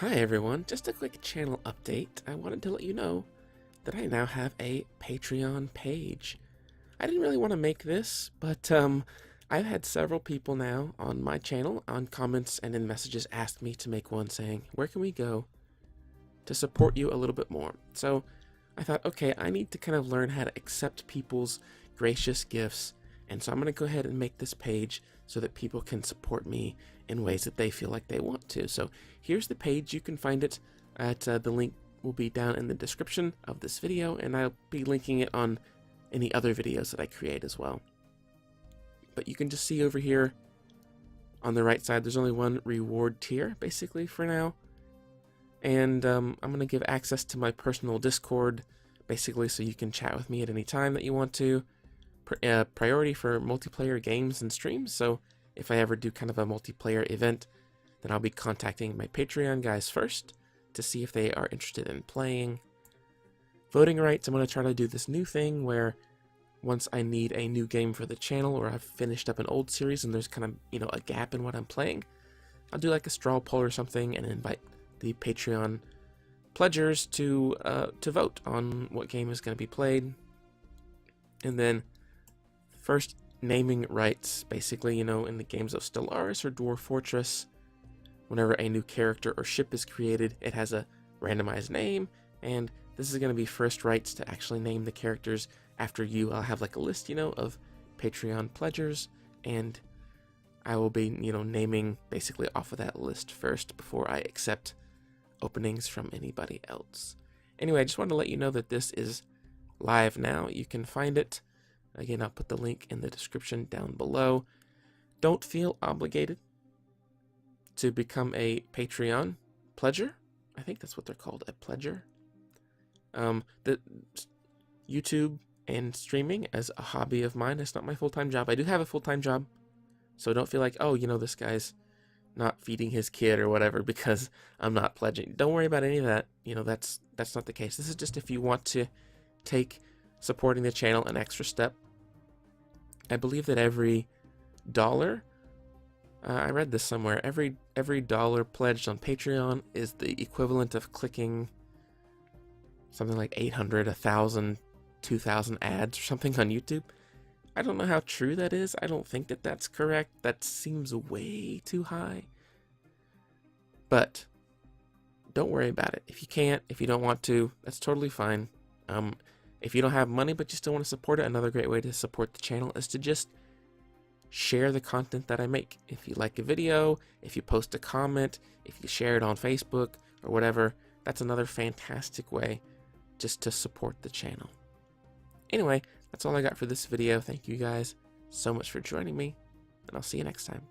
Hi everyone, just a quick channel update. I wanted to let you know that I now have a Patreon page. I didn't really want to make this, but I've had several people now on my channel, on comments and in messages, ask me to make one saying, where can we go to support you a little bit more? So I thought, okay, I need to kind of learn how to accept people's gracious gifts, and so I'm going to go ahead and make this page so that people can support me in ways that they feel like they want to. So here's the page. You can find it at the link will be down in the description of this video, and I'll be linking it on any other videos that I create as well. But you can just see over here on the right side, there's only one reward tier basically for now. And I'm going to give access to my personal Discord basically so you can chat with me at any time that you want to. Priority for multiplayer games and streams, so if I ever do kind of a multiplayer event, then I'll be contacting my Patreon guys first to see if they are interested in playing. Voting rights, I'm going to try to do this new thing where once I need a new game for the channel or I've finished up an old series and there's kind of, a gap in what I'm playing, I'll do like a straw poll or something and invite the Patreon pledgers to vote on what game is going to be played. And then first, naming rights, basically, in the games of Stellaris or Dwarf Fortress, whenever a new character or ship is created, it has a randomized name, and this is going to be first rights to actually name the characters after you. I'll have like a list, of Patreon pledgers, and I will be, naming basically off of that list first before I accept openings from anybody else. Anyway, I just wanted to let you know that this is live now. You can find it. Again, I'll put the link in the description down below. Don't feel obligated to become a Patreon pledger. I think that's what they're called, a pledger. The YouTube and streaming as a hobby of mine. It's not my full-time job. I do have a full-time job, so don't feel like, oh, this guy's not feeding his kid or whatever because I'm not pledging. Don't worry about any of that. That's not the case. This is just if you want to take supporting the channel an extra step. I believe that every dollar, I read this somewhere, every dollar pledged on Patreon is the equivalent of clicking something like 800, 1,000, 2,000 ads or something on YouTube. I don't know how true that is. I don't think that that's correct. That seems way too high. But don't worry about it. If you can't, if you don't want to, that's totally fine. If you don't have money but you still want to support it, another great way to support the channel is to just share the content that I make. If you like a video, if you post a comment, if you share it on Facebook or whatever, that's another fantastic way just to support the channel. Anyway, that's all I got for this video. Thank you guys so much for joining me, and I'll see you next time.